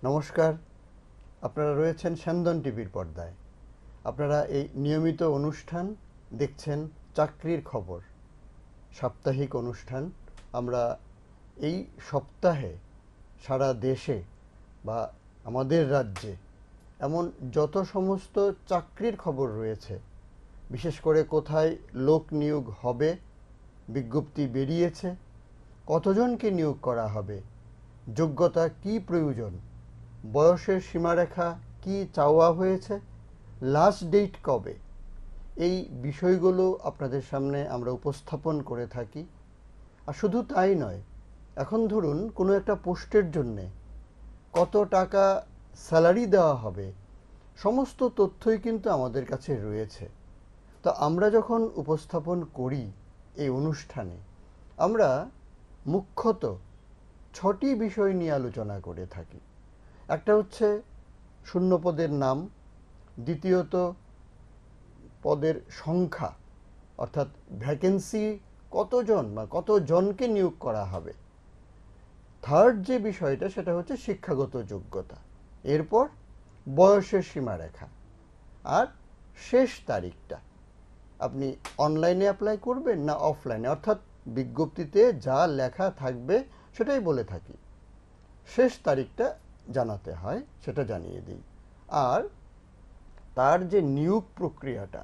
নমস্কার, আপনারা রয়েছেন স্যান্দন টিভির পর্দায়। আপনারা এই নিয়মিত অনুষ্ঠান দেখছেন চাকরির খবর, সাপ্তাহিক অনুষ্ঠান। আমরা এই সপ্তাহে সারা দেশে বা আমাদের রাজ্যে এমন যত সমস্ত চাকরির খবর রয়েছে, বিশেষ করে কোথায় লোক নিয়োগ হবে, বিজ্ঞপ্তি বেরিয়েছে, কতজনকে নিয়োগ করা হবে, যোগ্যতা কি প্রয়োজন, বয়সের সীমারেখা কি চাওয়া হয়েছে, লাস্ট ডেট কবে, এই বিষয়গুলো আপনাদের সামনে আমরা উপস্থাপন করে থাকি। আর শুধু তাই নয়, এখন ধরুন কোনো একটা পোস্টের জন্যে কত টাকা স্যালারি দেওয়া হবে, সমস্ত তথ্যই কিন্তু আমাদের কাছে রয়েছে। তো আমরা যখন উপস্থাপন করি এই অনুষ্ঠানে, আমরা মুখ্যত 6টি বিষয় নিয়ে আলোচনা করে থাকি। একটা হচ্ছে শূন্যপদের নাম, দ্বিতীয়ত পদের সংখ্যা, অর্থাৎ ভ্যাকেন্সি কতজন বা কতজনকে নিয়োগ করা হবে। থার্ড যে বিষয়টা সেটা হচ্ছে শিক্ষাগত যোগ্যতা, এরপর বয়সের সীমারেখা, আর শেষ তারিখটা। আপনি অনলাইনে অ্যাপ্লাই করবেন না অফলাইনে, অর্থাৎ বিজ্ঞপ্তিতে যা লেখা থাকবে সেটাই বলে থাকি। শেষ তারিখটা জানাতে হয়, সেটা জানিয়ে দিই। আর তার যে নিয়োগ প্রক্রিয়াটা,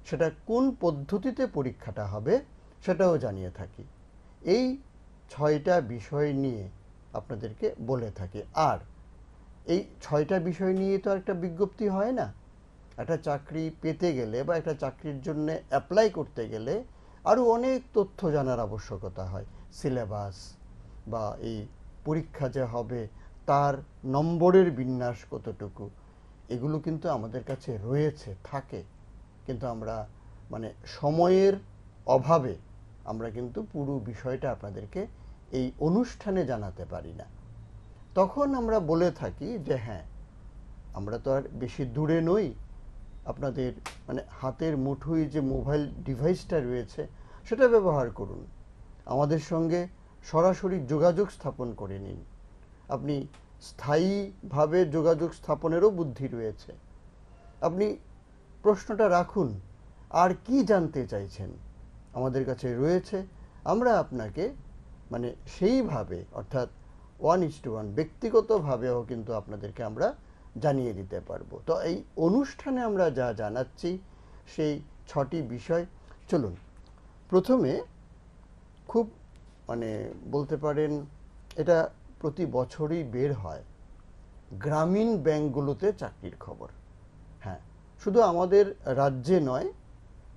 সেটা কোন পদ্ধতিতে পরীক্ষাটা হবে সেটাও জানিয়ে থাকি। এই 6টা বিষয় নিয়ে আপনাদেরকে বলে থাকি। আর এই 6টা বিষয় নিয়ে তো একটা বিজ্ঞপ্তি হয় না। একটা চাকরি পেতে গেলে বা একটা চাকরির জন্য অ্যাপ্লাই করতে গেলে আরও অনেক তথ্য জানার আবশ্যকতা হয়। সিলেবাস বা এই পরীক্ষা যে হবে তার নম্বরের বিন্যাস কতটুকু, এগুলো কিন্তু আমাদের কাছে রয়েছে, থাকে, কিন্তু আমরা সময়ের অভাবে আমরা কিন্তু পুরো বিষয়টা আপনাদেরকে এই অনুষ্ঠানে জানাতে পারি না। তখন আমরা বলে থাকি যে হ্যাঁ, আমরা তো আর বেশি দূরে নই, আপনাদের হাতের মুঠোয় যে মোবাইল ডিভাইসটা রয়েছে সেটা ব্যবহার করুন, আমাদের সঙ্গে সরাসরি যোগাযোগ স্থাপন করে নিন। আপনি স্থায়ীভাবে যোগাযোগ স্থাপনেরও বুদ্ধি রয়েছে। আপনি প্রশ্নটা রাখুন, আর কি জানতে চাইছেন আমাদের কাছে রয়েছে। আমরা আপনাকে সেইভাবে, অর্থাৎ 1:1 ব্যক্তিগতভাবেও কিন্তু আপনাদেরকে আমরা জানিয়ে দিতে পারবো। তো এই অনুষ্ঠানে আমরা যা জানাচ্ছি সেই 6টি বিষয়। চলুন, প্রথমে খুব বলতে পারেন এটা প্রতি বছরই বের হয়, গ্রামীণ ব্যাংকগুলোতে চাকরির খবর। হ্যাঁ, শুধু আমাদের রাজ্যে নয়,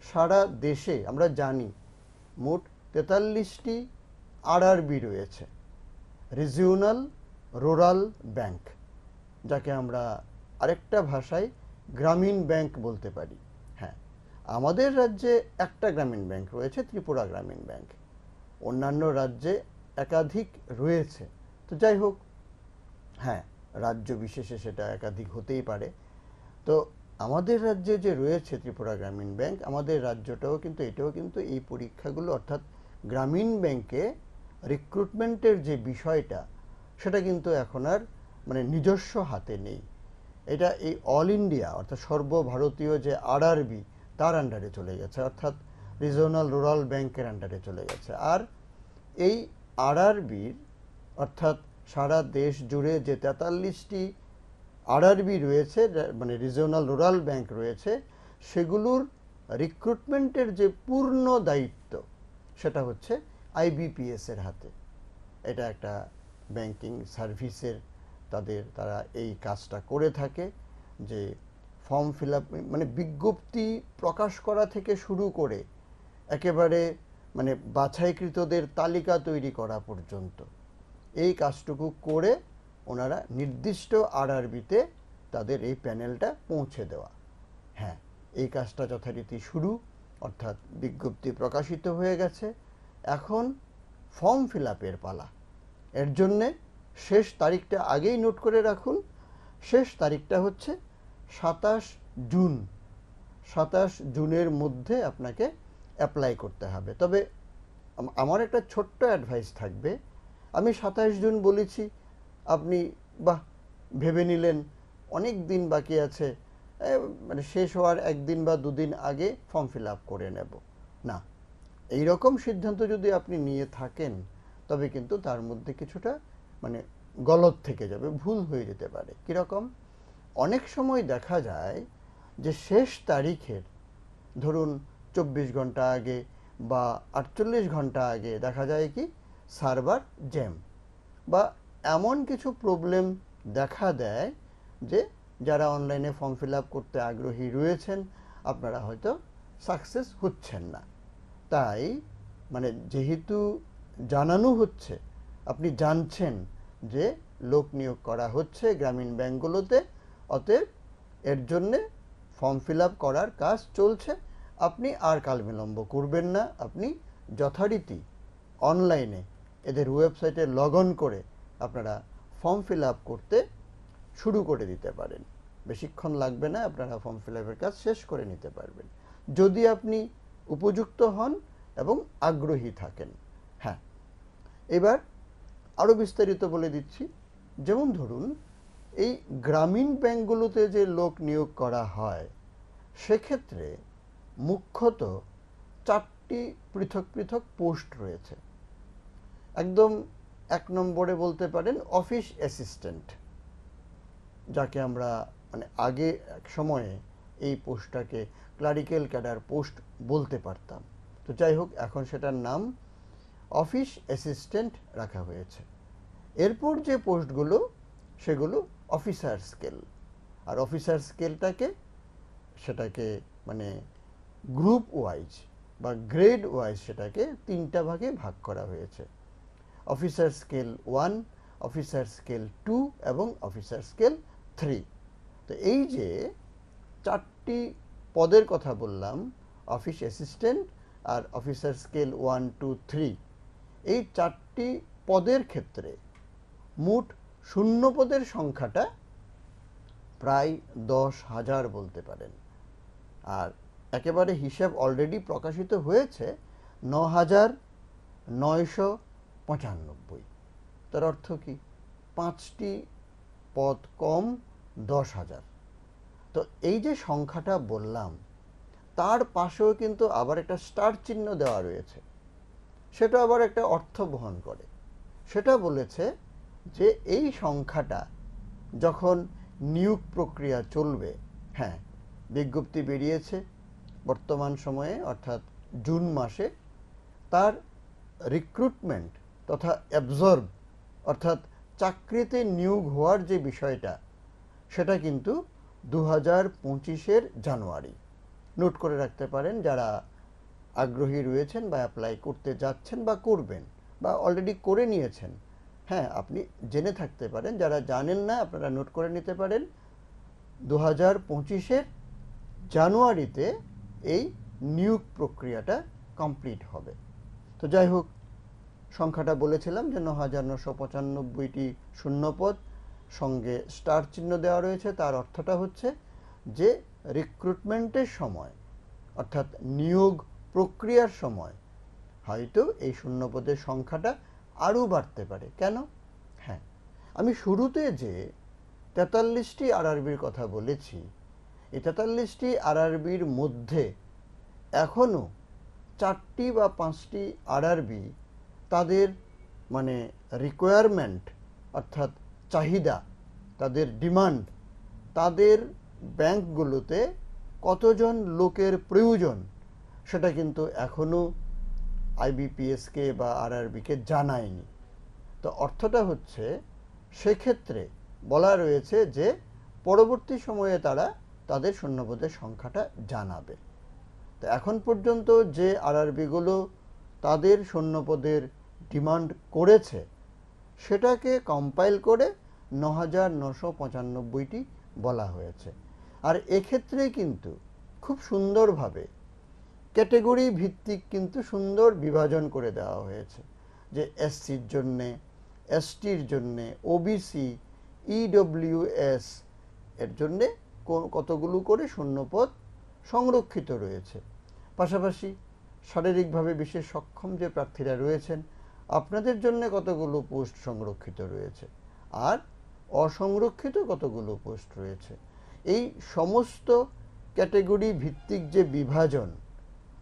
সারা দেশে আমরা জানি মোট 43টি আরআরবি রয়েছে, রিজিওনাল রুরাল ব্যাংক, যাকে আমরা আরেকটা ভাষায় গ্রামীণ ব্যাংক বলতে পারি। হ্যাঁ, আমাদের রাজ্যে একটা গ্রামীণ ব্যাংক রয়েছে, ত্রিপুরা গ্রামীণ ব্যাংক। অন্যান্য রাজ্যে একাধিক রয়েছে। তো যাই হোক, হ্যাঁ, রাজ্য বিশেষে সেটা একাধিক হতেই পারে। তো আমাদের রাজ্যে যে রয়েছে ত্রিপুরা গ্রামীণ ব্যাংক, আমাদের রাজ্যটাও কিন্তু এটাও কিন্তু এই পরীক্ষাগুলো, অর্থাৎ গ্রামীণ ব্যাংকে রিক্রুটমেন্টের যে বিষয়টা, সেটা কিন্তু এখন আর নিজস্ব হাতে নেই। এটা এই অল ইন্ডিয়া, অর্থাৎ সর্বভারতীয় যে আরআরবি, তার আন্ডারে চলে গেছে, অর্থাৎ রিজিওনাল রুরাল ব্যাংকের আন্ডারে চলে গেছে। আর এই আরআরবির, অর্থাৎ সারা দেশ জুড়ে যে 43টি আরআরবি রয়েছে, রিজিওনাল রুরাল ব্যাংক রয়েছে, সেগুলোর রিক্রুটমেন্টের যে পূর্ণ দায়িত্ব সেটা হচ্ছে আইবিপিএস এর হাতে। এটা একটা ব্যাংকিং সার্ভিসের তারা এই কাজটা করে থাকে, যে ফর্ম ফিল আপ, বিজ্ঞপ্তি প্রকাশ করা থেকে শুরু করে একেবারে বাছাইকৃতদের তালিকা তৈরি করা পর্যন্ত এই কাজটুকু করে ওনারা নির্দিষ্ট আরআরবিতে তাদের এই প্যানেলটা পৌঁছে দেওয়া। হ্যাঁ, এই কাজটা যথারীতি শুরু, অর্থাৎ বিজ্ঞপ্তি প্রকাশিত হয়ে গেছে, এখন ফর্ম ফিল আপের পালা। এর জন্যে শেষ তারিখটা আগেই নোট করে রাখুন। শেষ তারিখটা হচ্ছে 27 জুন। 27 জুনের মধ্যে আপনাকে অ্যাপ্লাই করতে হবে। তবে আমার একটা ছোট্ট অ্যাডভাইস থাকবে, আমি 27 জুন বলেছি, আপনি ভেবে নিলেন অনেক দিন বাকি আছে, মানে শেষ হওয়ার একদিন বা দুদিন আগে ফর্ম ফিল আপ করে নেব। না, এই রকম সিদ্ধান্ত যদি আপনি নিয়ে থাকেন তবে কিন্তু তার মধ্যে কিছুটা মানে গলদ থেকে যাবে, ভুল হয়ে যেতে পারে। কীরকম? অনেক সময় দেখা যায় যে শেষ তারিখের ধরুন 24 ঘন্টা আগে বা 48 ঘন্টা আগে দেখা যায় কি সার্ভার জ্যাম বা এমন কিছু প্রবলেম দেখা দেয় যে যারা অনলাইনে ফর্ম ফিল আপ করতে আগ্রহী রয়েছেন আপনারা হয়তো সাকসেস হচ্ছেন না। তাই মানে যেহেতু জানানো হচ্ছে, আপনি জানছেন যে লোক নিয়োগ করা হচ্ছে গ্রামীণ ব্যাংকগুলোতে, অতএব এর জন্যে ফর্ম ফিল আপ করার কাজ চলছে, আপনি আর কাল বিলম্ব করবেন না। আপনি যথারীতি অনলাইনে এদের ওয়েবসাইটে লগ অন করে আপনারা ফর্ম ফিল আপ করতে শুরু করে দিতে পারেন। বেশিক্ষণ লাগবে না, আপনারা ফর্ম ফিল আপের কাজ শেষ করে নিতে পারবেন যদি আপনি উপযুক্ত হন এবং আগ্রহী থাকেন। হ্যাঁ, এবার আরও বিস্তারিত বলে দিচ্ছি। যেমন ধরুন এই গ্রামীণ ব্যাংকগুলোতে যে লোক নিয়োগ করা হয় সেক্ষেত্রে মুখ্যত 4টি পৃথক পৃথক পোস্ট রয়েছে। একদম 1 নম্বরে বলতে পারেন অফিস অ্যাসিস্ট্যান্ট, যাকে আমরা মানে আগে এক সময়ে এই পোস্টটাকে ক্লারিক্যাল ক্যাডার পোস্ট বলতে পারতাম, তো যাই হোক এখন সেটার নাম অফিস অ্যাসিস্ট্যান্ট রাখা হয়েছে। এরপর যে পোস্টগুলো সেগুলো অফিসার স্কেল, আর অফিসার স্কেলটাকে সেটাকে মানে গ্রুপ ওয়াইজ বা গ্রেড ওয়াইজ সেটাকে 3টা ভাগে ভাগ করা হয়েছে: অফিসার স্কেল 1, অফিসার স্কেল 2 এবং অফিসার স্কেল 3। তো এই যে 4টি পদের কথা বললাম, অফিস অ্যাসিস্ট্যান্ট আর অফিসার স্কেল 1, 2, 3, এই 4টি পদের ক্ষেত্রে মোট শূন্য পদের সংখ্যাটা প্রায় 10,000 বলতে পারেন। আর একেবারে হিসাব অলরেডি প্রকাশিত হয়েছে 9,995। তার অর্থ কি? 5টি পদ কম 10,000। তো এই যে সংখ্যাটা বললাম তার পাশেও কিন্তু আবার একটা স্টার চিহ্ন দেওয়া রয়েছে, সেটা আবার একটা অর্থ বহন করে। সেটা বলেছে যে এই সংখ্যাটা যখন নিয়োগ প্রক্রিয়া চলবে, হ্যাঁ বিজ্ঞপ্তি বেরিয়েছে বর্তমান সময়ে অর্থাৎ জুন মাসে, তার রিক্রুটমেন্ট তথা অ্যাবজর্ব অর্থাৎ চাকরিতে নিয়োগ হওয়ার যে বিষয়টা সেটা কিন্তু 2025-এর জানুয়ারি। নোট করে রাখতে পারেন যারা আগ্রহী রয়েছেন বা অ্যাপ্লাই করতে যাচ্ছেন বা করবেন বা অলরেডি করে নিয়েছেন। হ্যাঁ, আপনি জেনে থাকতে পারেন, যারা জানেন না আপনারা নোট করে নিতে পারেন 2025-এর জানুয়ারিতে এই নিয়োগ প্রক্রিয়াটা কমপ্লিট হবে। তো যাই হোক, সংখ্যাটা বলেছিলাম যে 9,995টি শূন্যপদ, সঙ্গে স্টার চিহ্ন দেওয়া রয়েছে। তার অর্থটা হচ্ছে যে রিক্রুটমেন্টের সময় অর্থাৎ নিয়োগ প্রক্রিয়ার সময় হয়তো এই শূন্যপদের সংখ্যাটা আরও বাড়তে পারে। কেন? হ্যাঁ, আমি শুরুতে যে 43টি আরআরবির কথা বলেছি, এই 43টি আরআরবির মধ্যে এখনও 4টি বা 5টি আরআরবি তাদের মানে রিকোয়ারমেন্ট অর্থাৎ চাহিদা, তাদের ডিমান্ড, তাদের ব্যাংকগুলোতে কতজন লোকের প্রয়োজন সেটা কিন্তু এখনও আইবিপিএসকে বা আরআরবিকে জানায়নি। তো অর্থটা হচ্ছে সেক্ষেত্রে বলা রয়েছে যে পরবর্তী সময়ে তারা তাদের শূন্যপদের সংখ্যাটা জানাবে। তো এখন পর্যন্ত যে আরআরবিগুলো তাদের শূন্যপদের ডিমান্ড করেছে সেটাকে কম্পাইল করে 9,995টি বলা হয়েছে। আর এক্ষেত্রে কিন্তু খুব সুন্দরভাবে ক্যাটেগরি ভিত্তিক কিন্তু সুন্দর বিভাজন করে দেওয়া হয়েছে যে এসসির জন্যে, এসটির জন্যে, ওবিসি, ইডব্লিউএস এর জন্যে কতগুলো করে শূন্যপদ সংরক্ষিত রয়েছে। পাশাপাশি শারীরিকভাবে বিশেষ সক্ষম যে প্রার্থীরা রয়েছেন আপনাদের জন্য কতগুলো পোস্ট সংরক্ষিত রয়েছে। আর অসংরক্ষিত কতগুলো পোস্ট রয়েছে। এই সমস্ত ক্যাটেগরি ভিত্তিক যে বিভাজন,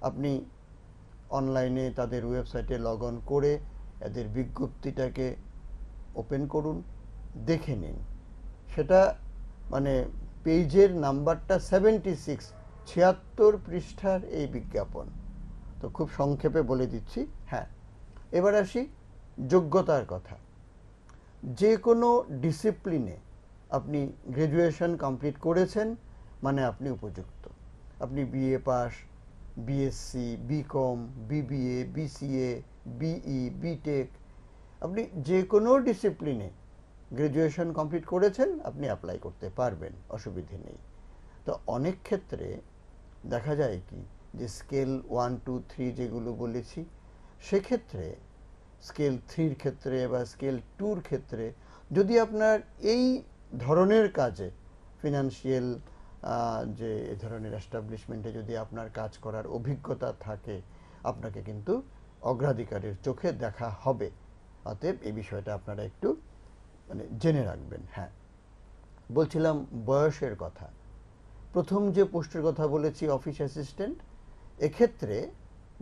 আপনি অনলাইনে তাদের ওয়েবসাইটে লগ অন করে এদের বিজ্ঞপ্তিটাকে ওপেন করুন, দেখে নিন। সেটা মানে পেজের নাম্বারটা 76 পৃষ্ঠার এই বিজ্ঞাপন। তো খুব সংক্ষেপে বলে দিচ্ছি। হ্যাঁ, এবার আসি যোগ্যতার কথা। যে কোনো ডিসিপ্লিনে আপনি গ্র্যাজুয়েশন কমপ্লিট করেছেন মানে আপনি উপযুক্ত। আপনি BA pass, BSc, BCom, BBA, BCA, BE, BTech, আপনি যে কোনো ডিসিপ্লিনে গ্র্যাজুয়েশন কমপ্লিট করেছেন, আপনি অ্যাপ্লাই করতে পারবেন, অসুবিধে নেই। তো অনেক ক্ষেত্রে দেখা যায় কি যে স্কেল 1, 2, 3 যেগুলো বলেছি, সেক্ষেত্রে স্কেল 3-র ক্ষেত্রে বা স্কেল 2-র ক্ষেত্রে যদি আপনার এই ধরনের কাজে ফিনান্সিয়াল যে এ ধরনের এস্টাবলিশমেন্টে যদি আপনার কাজ করার অভিজ্ঞতা থাকে, আপনাকে কিন্তু অগ্রাধিকারের চোখে দেখা হবে। অতএব এই বিষয়টা আপনারা একটু মানে জেনে রাখবেন। হ্যাঁ, বলছিলাম বয়সের কথা। প্রথম যে পোস্টের কথা বলেছি অফিস অ্যাসিস্ট্যান্ট, এক্ষেত্রে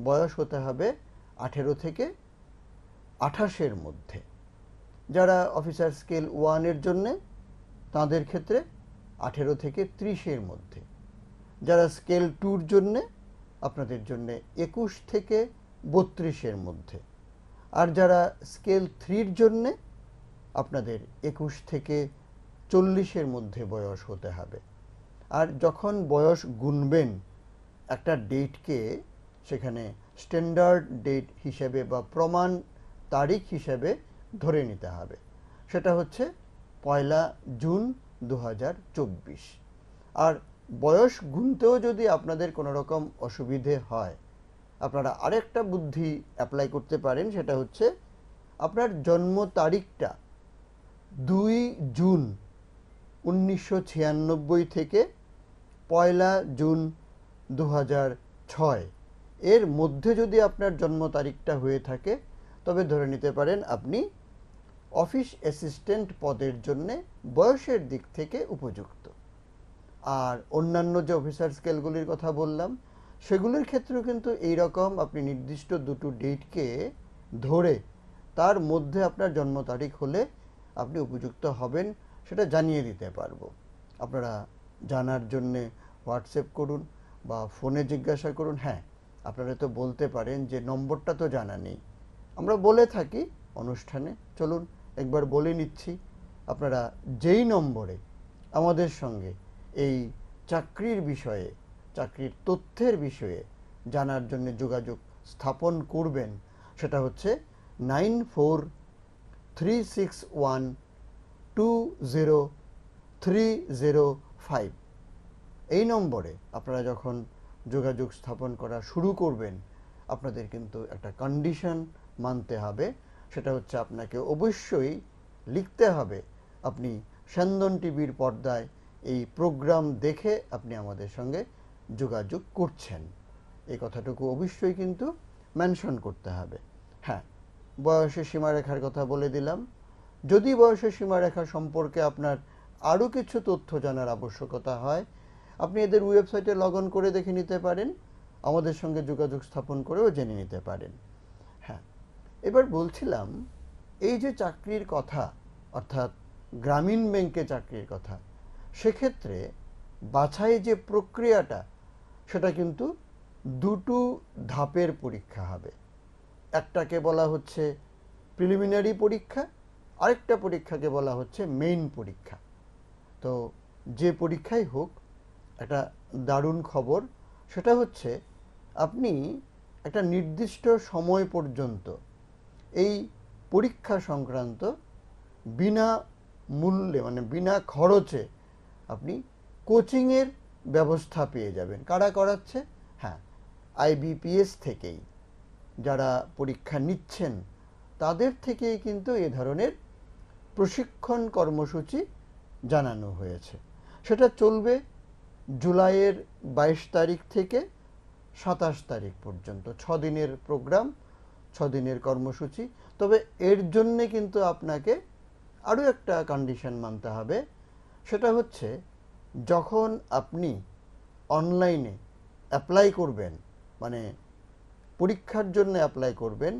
বয়স হতে হবে 18 থেকে 28-এর মধ্যে। যারা অফিসার স্কেল 1-এর জন্যে, তাদের ক্ষেত্রে 18 থেকে 30-এর মধ্যে। যারা স্কেল 2-র জন্যে, আপনাদের জন্যে 21 থেকে 32-এর মধ্যে। আর যারা স্কেল 3-র জন্যে, আপনাদের 21 থেকে 40-এর মধ্যে বয়স হতে হবে। আর যখন বয়স গুনবেন, একটা ডেটকে সেখানে স্ট্যান্ডার্ড ডেট হিসেবে বা প্রমাণ তারিখ হিসেবে ধরে নিতে হবে। সেটা হচ্ছে 1 জুন 2024। আর বয়স গুনতেও যদি আপনাদের কোনো রকম অসুবিধে হয়, আপনারা আরেকটা বুদ্ধি অ্যাপ্লাই করতে পারেন। সেটা হচ্ছে আপনার জন্ম তারিখটা 2 জুন 1996 থেকে 1 জুন 2006 এর মধ্যে যদি আপনার জন্ম তারিখটা হয়ে থাকে, তবে ধরে নিতে পারেন আপনি অফিস অ্যাসিস্ট্যান্ট পদের জন্যে বয়সের দিক থেকে উপযুক্ত। আর অন্যান্য যে অফিসার স্কেলগুলির কথা বললাম, সেগুলির ক্ষেত্রেও কিন্তু এই রকম আপনি নির্দিষ্ট দুটো ডেটকে ধরে তার মধ্যে আপনার জন্ম তারিখ হলে আপনি উপযুক্ত হবেন, সেটা জানিয়ে দিতে পারবো। আপনারা জানার জন্যে হোয়াটসঅ্যাপ করুন বা ফোনে জিজ্ঞাসা করুন। হ্যাঁ, আপনারা তো বলতে পারেন যে নম্বরটা তো জানা নেই। আমরা বলে থাকি অনুষ্ঠানে, চলুন একবার বলে নিচ্ছি। আপনারা যেই নম্বরে আমাদের সঙ্গে এই চাকরির বিষয়ে, চাকরির তথ্যের বিষয়ে জানার জন্য যোগাযোগ স্থাপন করবেন, সেটা হচ্ছে 9436120305। এই নম্বরে আপনারা যখন যোগাযোগ স্থাপন করা শুরু করবেন, আপনাদের কিন্তু একটা কন্ডিশন মানতে হবে। সেটা হচ্ছে আপনাকে অবশ্যই লিখতে হবে আপনি স্যন্দন টিভির পর্দায় এই প্রোগ্রাম দেখে আপনি আমাদের সঙ্গে যোগাযোগ করছেন। এই কথাটুকু অবশ্যই কিন্তু মেনশন করতে হবে। হ্যাঁ, বয়সের সীমারেখার কথা বলে দিলাম। যদি বয়সের সীমারেখা সম্পর্কে আপনার আরও কিছু তথ্য জানার আবশ্যকতা হয়, আপনি এদের ওয়েবসাইটে লগ অন করে দেখে নিতে পারেন, আমাদের সঙ্গে যোগাযোগ স্থাপন করেও জেনে নিতে পারেন। হ্যাঁ, এবার বলছিলাম এই যে চাকরির কথা, অর্থাৎ গ্রামীণ ব্যাংকে চাকরির কথা, সেক্ষেত্রে বাছাই যে প্রক্রিয়াটা, সেটা কিন্তু দুটো ধাপের পরীক্ষা হবে। একটাকে বলা হচ্ছে প্রিলিমিনারি পরীক্ষা, আরেকটা পরীক্ষাকে বলা হচ্ছে মেইন পরীক্ষা। তো যে পরীক্ষাই হোক, একটা দারুণ খবর, সেটা হচ্ছে আপনি একটা নির্দিষ্ট সময় পর্যন্ত এই পরীক্ষা সংক্রান্ত বিনা মূল্যে মানে বিনা খরচে আপনি কোচিংয়ের ব্যবস্থা পেয়ে যাবেন। কারা করাচ্ছে? হ্যাঁ, আইবিপিএস থেকেই যারা পরীক্ষা নিচ্ছেন তাদের থেকেই কিন্তু এ ধরনের প্রশিক্ষণ কর্মসূচি জানানো হয়েছে। সেটা চলবে জুলাইয়ের 22 তারিখ থেকে 27 তারিখ পর্যন্ত। 6 দিনের প্রোগ্রাম, 6 দিনের কর্মসূচি। তবে এর জন্যে কিন্তু আপনাকে আরও একটা কন্ডিশন মানতে হবে, সেটা হচ্ছে যখন আপনি অনলাইনে অ্যাপ্লাই করবেন, মানে পরীক্ষার জন্য অ্যাপ্লাই করবেন,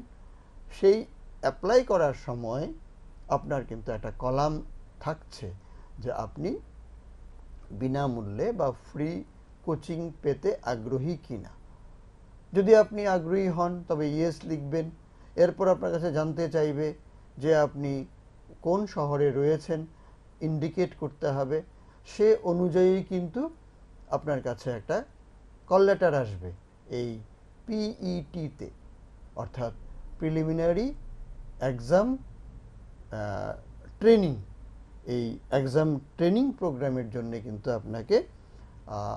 সেই অ্যাপ্লাই করার সময় আপনার কিন্তু একটা কলাম থাকছে যে আপনি বিনামূল্যে বা ফ্রি কোচিং পেতে আগ্রহী কিনা। যদি আপনি আগ্রহী হন তবে ইয়েস লিখবেন। এরপর আপনার কাছে জানতে চাইবে যে আপনি কোন শহরে রয়েছেন, ইন্ডিকেট করতে হবে। সে অনুযায়ী কিন্তু আপনার কাছে একটা কল লেটার আসবে এই পিইটিতে, অর্থাৎ প্রিলিমিনারি এক্সাম ট্রেনিং। এই এক্সাম ট্রেনিং প্রোগ্রামের জন্য কিন্তু আপনাকে,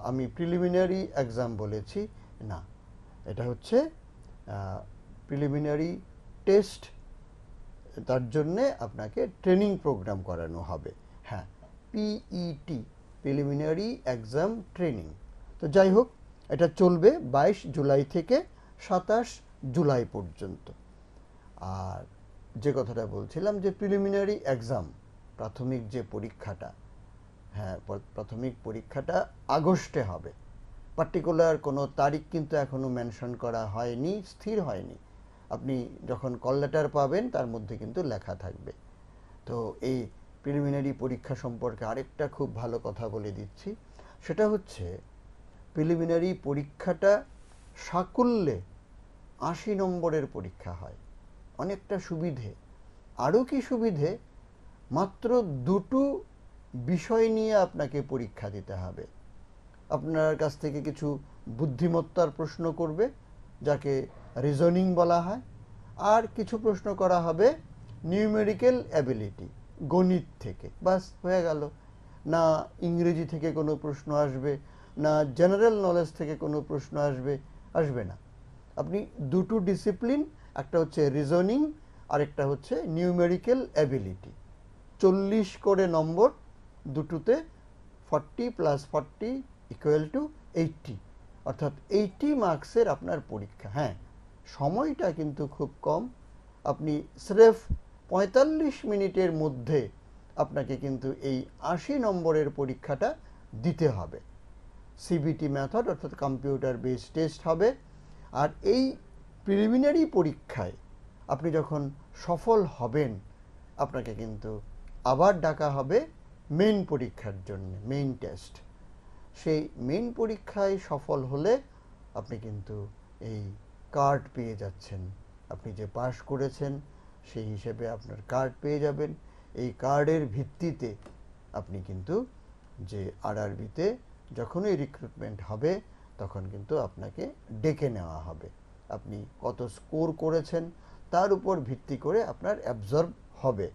আমি প্রিলিমিনারি এক্সাম বলেছি না, এটা হচ্ছে প্রিলিমিনারি টেস্ট, তার জন্যে আপনাকে ট্রেনিং প্রোগ্রাম করানো হবে। হ্যাঁ, পিইটি, প্রিলিমিনারি এক্সাম ট্রেনিং। তো যাই হোক, এটা চলবে 22 জুলাই থেকে 27 জুলাই পর্যন্ত। আর যে কথাটা বলছিলাম যে প্রিলিমিনারি এক্সাম, প্রাথমিক যে পরীক্ষাটা, হ্যাঁ প্রাথমিক পরীক্ষাটা আগস্টে হবে। পার্টিকুলার কোনো তারিখ কিন্তু এখনও মেনশন করা হয়নি, স্থির হয়নি। আপনি যখন কল লেটার পাবেন তার মধ্যে কিন্তু লেখা থাকবে। তো এই প্রিলিমিনারি পরীক্ষা সম্পর্কে আরেকটা খুব ভালো কথা বলে দিচ্ছি, সেটা হচ্ছে প্রিলিমিনারি পরীক্ষাটা সাকুল্যে 80 নম্বরের পরীক্ষা হয়। অনেকটা সুবিধে। আরও কি সুবিধে, মাত্র 2টো বিষয় নিয়ে আপনাকে পরীক্ষা দিতে হবে। আপনার কাছ থেকে কিছু বুদ্ধিমত্তার প্রশ্ন করবে, যাকে রিজনিং বলা হয়, আর কিছু প্রশ্ন করা হবে নিউমেরিক্যাল অ্যাবিলিটি, গণিত থেকে। বাস হয়ে গেল। না ইংরেজি থেকে কোনো প্রশ্ন আসবে, না জেনারেল নলেজ থেকে কোনো প্রশ্ন আসবে না। আপনি 2টো ডিসিপ্লিন, একটা হচ্ছে রিজনিং আর একটা হচ্ছে নিউমেরিক্যাল অ্যাবিলিটি, 40 করে নম্বর দুটোতে, 40 + 40 = 80, অর্থাৎ 80 মার্কসের আপনার পরীক্ষা। হ্যাঁ, সময়টা কিন্তু খুব কম। আপনি স্রেফ 45 মিনিটের মধ্যে আপনাকে কিন্তু এই 80 নম্বরের পরীক্ষাটা দিতে হবে। সিবিটি মেথড, অর্থাৎ কম্পিউটার বেসড টেস্ট হবে। আর এই প্রিলিমিনারি পরীক্ষায় আপনি যখন সফল হবেন, আপনাকে কিন্তু আবার ডাকা হবে মেইন পরীক্ষার জন্য, মেইন টেস্ট। সেই মেইন পরীক্ষায় সফল হলে আপনি কিন্তু এই কার্ড পেয়ে যাচ্ছেন। আপনি যে পাস করেছেন সেই হিসেবে আপনার কার্ড পেয়ে যাবেন। এই কার্ডের ভিত্তিতে আপনি কিন্তু যে আরআরবিতে যখনই রিক্রুটমেন্ট হবে তখন কিন্তু আপনাকে ডেকে নেওয়া হবে। আপনি কত স্কোর করেছেন তার উপর ভিত্তি করে আপনার অ্যাবজর্ব হবে।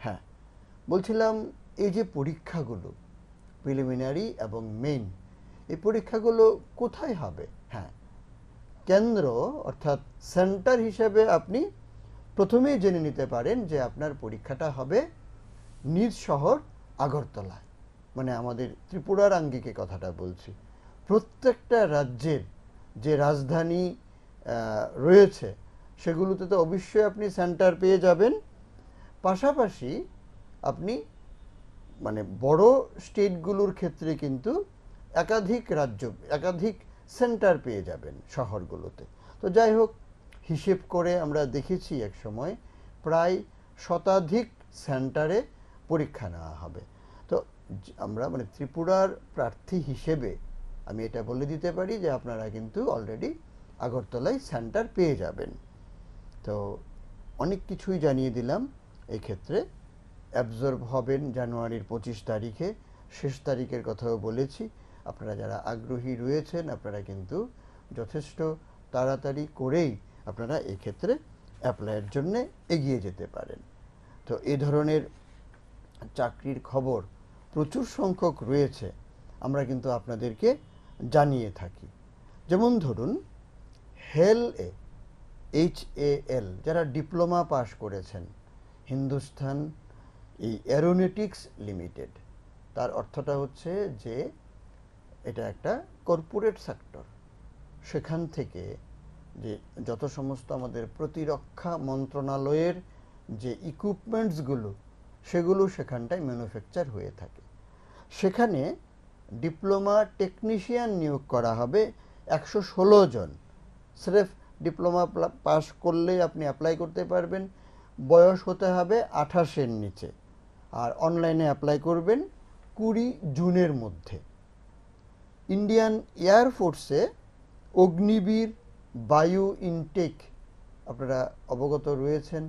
হ্যাঁ, বলছিলাম এই যে পরীক্ষাগুলো প্রিলিমিনারি এবং মেইন, এই পরীক্ষাগুলো কোথায় হবে? হ্যাঁ, কেন্দ্র অর্থাৎ সেন্টার হিসেবে আপনি প্রথমেই জেনে নিতে পারেন যে আপনার পরীক্ষাটা হবে নিজ শহর আগরতলায়। মানে আমাদের ত্রিপুরার আঙ্গিকে কথাটা বলছি। প্রত্যেকটা রাজ্যের যে রাজধানী রয়েছে সেগুলোতে তো অবশ্যই আপনি সেন্টার পেয়ে যাবেন। পাশাপাশি আপনি মানে বড় স্টেটগুলোর ক্ষেত্রে কিন্তু একাধিক রাজ্য, একাধিক সেন্টার পেয়ে যাবেন শহরগুলোতে। তো যাই হোক, হিসেব করে আমরা দেখেছি এক সময় প্রায় শতাধিক সেন্টারে পরীক্ষা নেওয়া হবে। তো আমরা মানে ত্রিপুরার প্রার্থী হিসেবে আমি এটা বলে দিতে পারি যে আপনারা কিন্তু অলরেডি আগরতলায় সেন্টার পেয়ে যাবেন। তো অনেক কিছুই জানিয়ে দিলাম। এই ক্ষেত্রে অ্যাবজর্ব হবেন জানুয়ারির 25 তারিখে, শেষ তারিখের কথাও বলেছি। আপনারা যারা আগ্রহী রয়েছেন আপনারা কিন্তু যথেষ্ট তাড়াতাড়ি করেই আপনারা এই ক্ষেত্রে অ্যাপ্লাইয়ের জন্য এগিয়ে যেতে পারেন। তো এই ধরনের চাকরির খবর প্রচুর সংখ্যক রয়েছে, আমরা কিন্তু আপনাদেরকে জানিয়ে থাকি। যেমন ধরুন HAL, যারা ডিপ্লোমা পাশ করেছেন, হিন্দুস্তান এই অ্যারোনটিক্স লিমিটেড, তার অর্থটা হচ্ছে যে এটা একটা কর্পোরেট সেক্টর। সেখান থেকে যে যত সমস্ত আমাদের প্রতিরক্ষা মন্ত্রণালয়ের যে ইকুইপমেন্টসগুলো সেগুলো সেখানটায় ম্যানুফ্যাকচার হয়ে থাকে। সেখানে ডিপ্লোমা টেকনিশিয়ান নিয়োগ করা হবে 116 জন। স্রেফ ডিপ্লোমা পাস করলেই আপনি অ্যাপ্লাই করতে পারবেন। বয়স হতে হবে 28-এর নিচে, আর অনলাইনে অ্যাপ্লাই করবেন 20 জুনের মধ্যে। ইন্ডিয়ান এয়ারফোর্সে অগ্নিবীর বায়ু ইনটেক, আপনারা অবগত রয়েছেন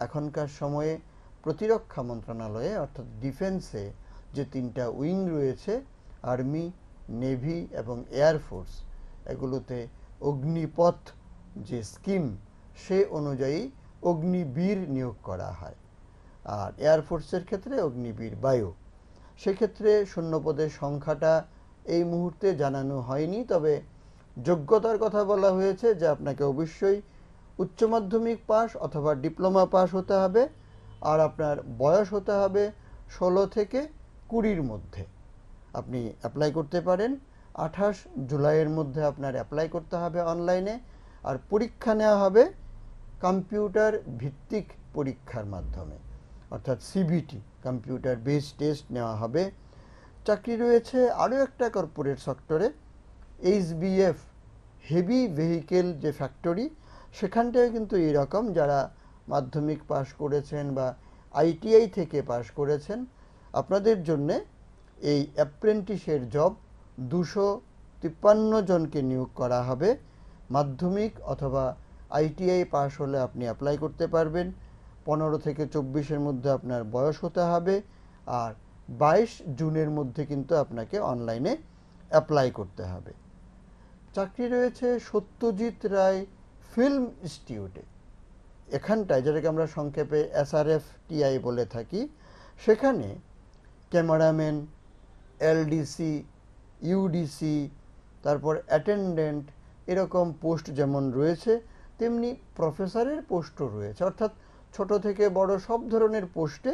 এখনকার সময়ে প্রতিরক্ষা মন্ত্রণালয়ে অর্থাৎ ডিফেন্সে যে 3টা উইং রয়েছে, আর্মি, নেভি এবং এয়ারফোর্স, এগুলোতে অগ্নিপথ যে স্কিম সে অনুযায়ী অগ্নিবীর নিয়োগ করা হয়। আর এয়ারফোর্সের ক্ষেত্রে অগ্নিবীর বায়ু। সেক্ষেত্রে শূন্যপদের সংখ্যাটা এই মুহূর্তে জানানো হয়নি, তবে যোগ্যতার কথা বলা হয়েছে যে আপনাকে অবশ্যই উচ্চ মাধ্যমিক পাস অথবা ডিপ্লোমা পাস হতে হবে, আর আপনার বয়স হতে হবে 16 থেকে 20-র মধ্যে। আপনি অ্যাপ্লাই করতে পারেন। 28 জুলাইয়ের মধ্যে আপনার অ্যাপ্লাই করতে হবে অনলাইনে, আর পরীক্ষা নেওয়া হবে কম্পিউটার ভিত্তিক পরীক্ষার মাধ্যমে, অর্থাৎ সিবিটি, কম্পিউটার বেস টেস্ট নেওয়া হবে। চাকরি রয়েছে আরও একটা কর্পোরেট সেক্টরে, এইচবিএফ, হেভি ভেহিকেল যে ফ্যাক্টরি, সেখানটায় কিন্তু এইরকম যারা মাধ্যমিক পাশ করেছেন বা আইটিআই থেকে পাশ করেছেন, আপনাদের জন্যে এই অ্যাপ্রেন্টিসের জব 253 জনকে নিয়োগ করা হবে। মাধ্যমিক অথবা আইটিআই পাস হলে আপনি অ্যাপ্লাই করতে পারবেন। 15 থেকে 24-এর মধ্যে আপনার বয়স হতে হবে, আর 22 জুনের মধ্যে কিন্তু আপনাকে অনলাইনে অ্যাপ্লাই করতে হবে। চাকরি রয়েছে সত্যজিৎ রায় ফিল্ম ইনস্টিটিউটে। এখানটায় যেটাকে আমরা সংক্ষেপে SRFTI বলে থাকি, সেখানে ক্যামেরাম্যান, এলডিসি, ইউডিসি, তারপর অ্যাটেন্ডেন্ট, এরকম পোস্ট যেমন রয়েছে তেমনি প্রফেসরের পোস্টও রয়েছে। অর্থাৎ ছোট থেকে বড় সব ধরনের পোস্টে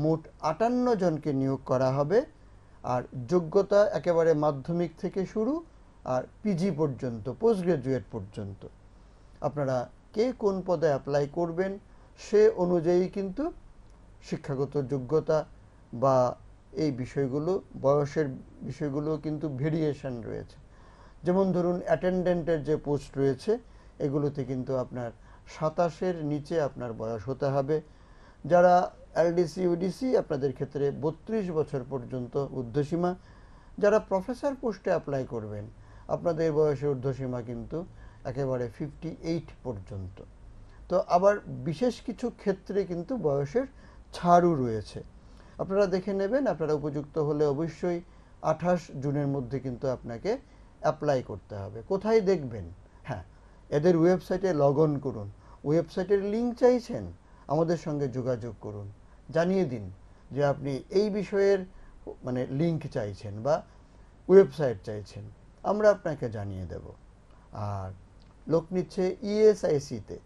মোট 58 জনকে নিয়োগ করা হবে। আর যোগ্যতা একেবারে মাধ্যমিক থেকে শুরু আর পিজি পর্যন্ত, পোস্ট গ্রাজুয়েট পর্যন্ত। আপনারা কে কোন পদে অ্যাপ্লাই করবেন সে অনুযায়ী কিন্তু শিক্ষাগত যোগ্যতা বা এই বিষয়গুলো, বয়সের বিষয়গুলো কিন্তু ভেরিয়েশন রয়েছে। যেমন ধরুন অ্যাটেন্ডেন্টের যে পোস্ট রয়েছে এগুলোতে কিন্তু আপনার 27-এর নিচে আপনার বয়স হতে হবে। যারা এলডিসি, ইউডিসি, আপনাদের ক্ষেত্রে 32 বছর পর্যন্ত ঊর্ধ্বসীমা। যারা প্রফেসর পোস্টে অ্যাপ্লাই করবেন আপনাদের বয়সের ঊর্ধ্বসীমা কিন্তু একেবারে 58 পর্যন্ত। তো আবার বিশেষ কিছু ক্ষেত্রে কিন্তু বয়সের ছাড়ও রয়েছে, আপনারা দেখে নেবেন। আপনারা উপযুক্ত হলে অবশ্যই 28 জুনের মধ্যে কিন্তু আপনাকে অ্যাপ্লাই করতে হবে। কোথায় দেখবেন? হ্যাঁ, এদের ওয়েবসাইটে লগ অন করুন। ওয়েবসাইটের লিঙ্ক চাইছেন, আমাদের সঙ্গে যোগাযোগ করুন, জানিয়ে দিন যে আপনি এই বিষয়ের লিঙ্ক চাইছেন বা ওয়েবসাইট চাইছেন, আমরা আপনাকে জানিয়ে দেব। আর লোক নিচ্ছে ইএসআইসিতে,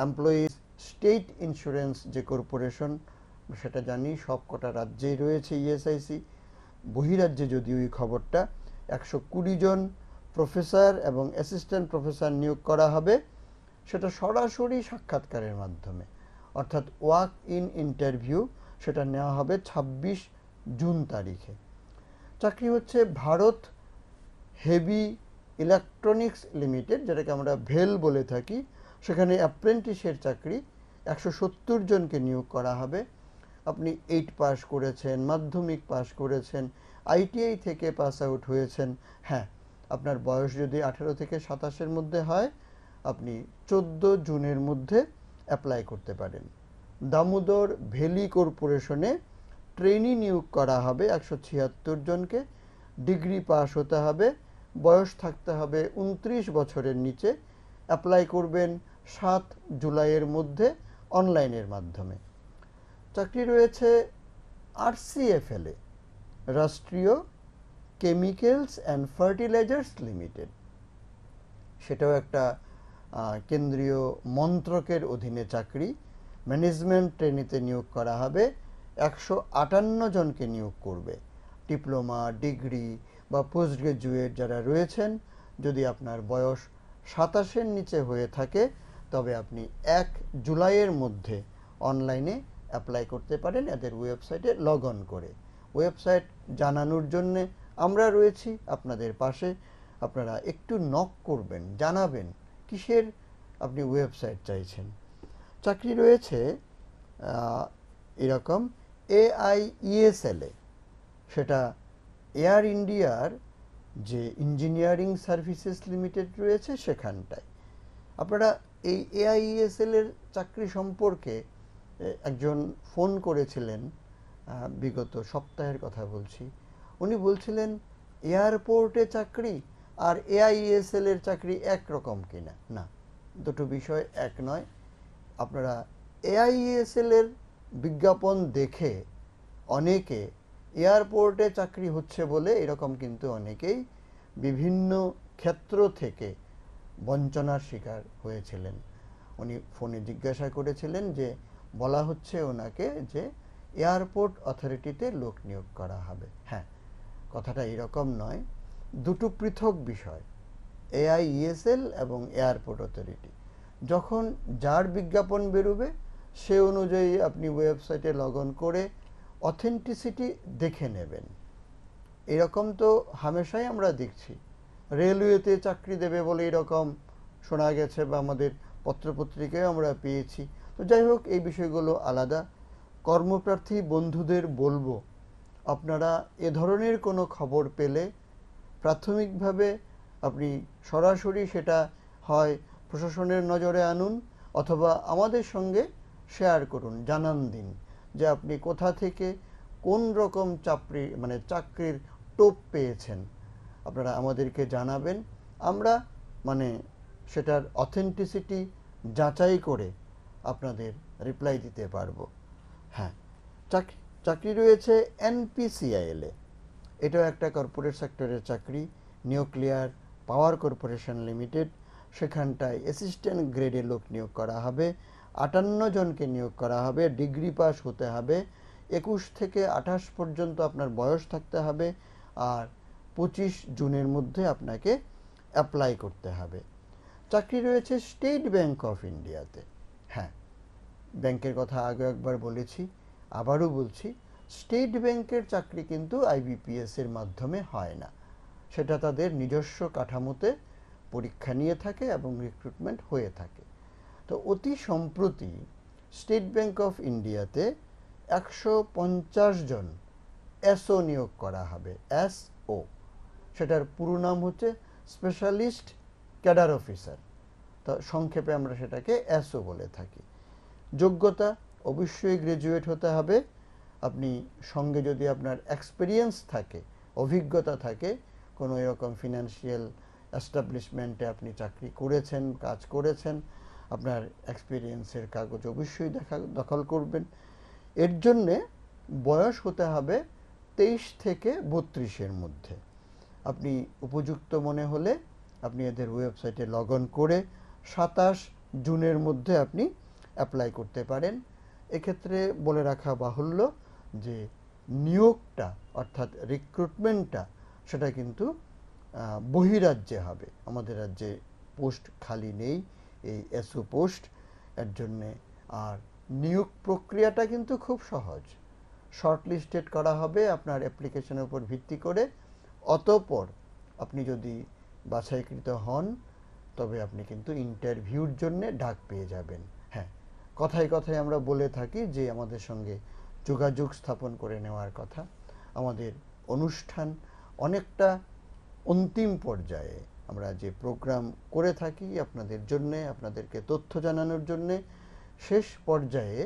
এমপ্লয়িজ স্টেট ইন্স্যুরেন্স যে কর্পোরেশন, সেটা জানি সব কটা রাজ্যেই রয়েছে ইএসআইসি। বহিরাজ্যে যদিও এই খবরটা 120 জন প্রফেসর এবং অ্যাসিস্ট্যান্ট প্রফেসর নিয়োগ করা হবে। সেটা সরাসরি সাক্ষাৎকারের মাধ্যমে, অর্থাৎ ওয়াক ইন ইন্টারভিউ, সেটা নেওয়া হবে 26 জুন তারিখে। চাকরি হচ্ছে ভারত হেভি ইলেকট্রনিক্স লিমিটেড, যেটাকে আমরা ভেল বলে থাকি। সেখানে অ্যাপ্রেন্টিসের চাকরি 170 জনকে নিয়োগ করা হবে। আপনি 8 পাস করেছেন, মাধ্যমিক পাস করেছেন, আইটিআই থেকে পাস আউট হয়েছেন, হ্যাঁ, আপনার বয়স যদি 18 থেকে 27-এর মধ্যে হয় আপনি 14 জুনের মধ্যে অ্যাপ্লাই করতে পারেন। দামোদর ভ্যালি কর্পোরেশনে ট্রেনি নিয়োগ করা হবে 176 জনকে। ডিগ্রি পাস হতে হবে, বয়স থাকতে হবে 29 বছরের নিচে। অ্যাপ্লাই করবেন 7 জুলাইয়ের মধ্যে অনলাইনের মাধ্যমে। চাকরি রয়েছে RCFL-এ, রাষ্ট্রীয় কেমিক্যালস অ্যান্ড ফার্টিলাইজার্স লিমিটেড। সেটাও একটা কেন্দ্রীয় মন্ত্রকের অধীনে চাকরি। ম্যানেজমেন্ট ট্রেনিতে নিয়োগ করা হবে, 158 জনকে নিয়োগ করবে। ডিপ্লোমা, ডিগ্রি বা পোস্ট গ্রাজুয়েট যারা রয়েছেন, যদি আপনার বয়স 27-এর নিচে হয়ে থাকে তবে আপনি 1 জুলাইয়ের মধ্যে অনলাইনে অ্যাপ্লাই করতে পারেন এদের ওয়েবসাইটে লগ অন করে। ওয়েবসাইট জানানোর জন্যে আমরা রয়েছি আপনাদের পাশে। আপনারা একটু নক করবেন, জানাবেন কিসের আপনি ওয়েবসাইট চাইছেন। চাকরি রয়েছে এরকম AIESL-এ, সেটা এয়ার ইন্ডিয়ার যে ইঞ্জিনিয়ারিং সার্ভিসেস লিমিটেড রয়েছে সেখানটায়। আপনারা এই AIESL-এর চাকরি সম্পর্কে একজন ফোন করেছিলেন, বিগত সপ্তাহের কথা বলছি। উনি বলছিলেন এয়ারপোর্টে চাকরি আর AIESL-এর চাকরি একরকম কিনা। না, দুটো বিষয় এক নয়। আপনারা AIESL-এর বিজ্ঞাপন দেখে অনেকে এয়ারপোর্টে চাকরি হচ্ছে বলে এরকম কিন্তু অনেকেই বিভিন্ন ক্ষেত্র থেকে বঞ্চনার শিকার হয়েছিলেন। উনি ফোনে জিজ্ঞাসা করেছিলেন যে বলা হচ্ছে ওনাকে যে এয়ারপোর্ট অথরিটিতে লোক নিয়োগ করা হবে। হ্যাঁ, কথাটা এরকম নয়, দুটো পৃথক বিষয়, AIESL এবং এয়ারপোর্ট অথরিটি। যখন যার বিজ্ঞাপন বেরোবে সে অনুযায়ী আপনি ওয়েবসাইটে লগ অন করে অথেন্টিসিটি দেখে নেবেন। এরকম তো হামেশাই আমরা দেখছি, রেলওয়েতে চাকরি দেবে বলে এরকম শোনা গেছে বা আমাদের পত্রপত্রিকায় আমরা পেয়েছি। তো যাই হোক, এই বিষয়গুলো আলাদা। কর্মপ্রার্থী বন্ধুদের বলবো, আপনারা এ ধরনের কোনো খবর পেলে প্রাথমিকভাবে আপনি সরাসরি সেটা হয় প্রশাসনের নজরে আনুন অথবা আমাদের সঙ্গে শেয়ার করুন, জানান দিন যে আপনি কোথা থেকে কোন রকম চাকরির টোপ পেয়েছেন। আপনারা আমাদেরকে জানাবেন, আমরা সেটার অথেন্টিসিটি যাচাই করে আপনাদের রিপ্লাই দিতে পারবো। হ্যাঁ, চাকরি রয়েছে NPCIL-এ। এটাও একটা কর্পোরেট সেক্টরের চাকরি, নিউক্লিয়ার পাওয়ার কর্পোরেশন লিমিটেড। সেখানটায় অ্যাসিস্ট্যান্ট গ্রেডে লোক নিয়োগ করা হবে। 58 জনকে নিয়োগ করা হবে। ডিগ্রি পাস হতে হবে। 21 থেকে 28 পর্যন্ত আপনার বয়স থাকতে হবে। আর 25 জুনের মধ্যে আপনাকে অ্যাপ্লাই করতে হবে। চাকরি রয়েছে স্টেট ব্যাংক অফ ইন্ডিয়াতে। হ্যাঁ, ব্যাংকের কথা আগে একবার বলেছি, আবারও বলছি, স্টেট ব্যাংকের চাকরি কিন্তু IBPS-এর মাধ্যমে হয় না। সেটা তাদের নিজস্ব কাঠামোতে পরীক্ষা নিয়ে থাকে এবং রিক্রুটমেন্ট হয়ে থাকে। তো অতি সম্প্রতি স্টেট ব্যাংক অফ ইন্ডিয়াতে 150 জন SO নিয়োগ করা হবে। SO, সেটার পুরো নাম হচ্ছে স্পেশালিস্ট ক্যাডার অফিসার। তো সংক্ষেপে আমরা সেটাকে SO বলে থাকি। যোগ্যতা অবশ্যই গ্র্যাজুয়েট হতে হবে। আপনি সঙ্গে যদি আপনার এক্সপিরিয়েন্স থাকে, অভিজ্ঞতা থাকে, কোনো এরকম ফিনান্সিয়াল এস্টাবলিশমেন্টে আপনি চাকরি করেছেন, কাজ করেছেন, আপনার এক্সপিরিয়েন্সের কাগজ অবশ্যই দখল করবেন। এর জন্যে বয়স হতে হবে 23 থেকে 32-এর মধ্যে। আপনি উপযুক্ত মনে হলে আপনি এদের ওয়েবসাইটে লগ অন করে 27 জুনের মধ্যে আপনি অ্যাপ্লাই করতে পারেন। এক্ষেত্রে বলে রাখা বাহুল্য যে নিয়োগটা অর্থাৎ রিক্রুটমেন্টটা সেটা কিন্তু বহিরাজ্যে হবে। আমাদের রাজ্যে পোস্ট খালি নেই, এই SO পোস্ট। এর জন্যে আর নিয়োগ প্রক্রিয়াটা কিন্তু খুব সহজ। শর্ট লিস্টেড করা হবে আপনার অ্যাপ্লিকেশনের উপর ভিত্তি করে। অতঃপর আপনি যদি বাছাইকৃত হন তবে আপনি কিন্তু ইন্টারভিউর জন্যে ডাক পেয়ে যাবেন। হ্যাঁ, কথায় কথায় আমরা বলে থাকি যে আমাদের সঙ্গে যোগাযোগ স্থাপন করে নেওয়ার কথা। আমাদের অনুষ্ঠান অনেকটা অন্তিম পর্যায়ে। আমরা যে প্রোগ্রাম করে থাকি আপনাদের জন্যে, আপনাদেরকে তথ্য জানানোর জন্যে, শেষ পর্যায়ে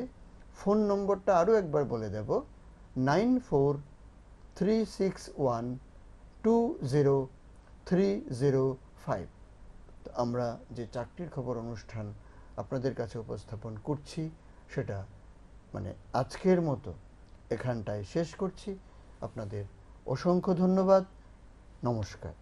ফোন নম্বরটা আরও একবার বলে দেব, 9436120305। আমরা যে চাকরির খবর অনুষ্ঠান আপনাদের কাছে উপস্থাপন করছি সেটা আজকের মতো এখানটায় শেষ করছি। আপনাদের অসংখ্য ধন্যবাদ। নমস্কার।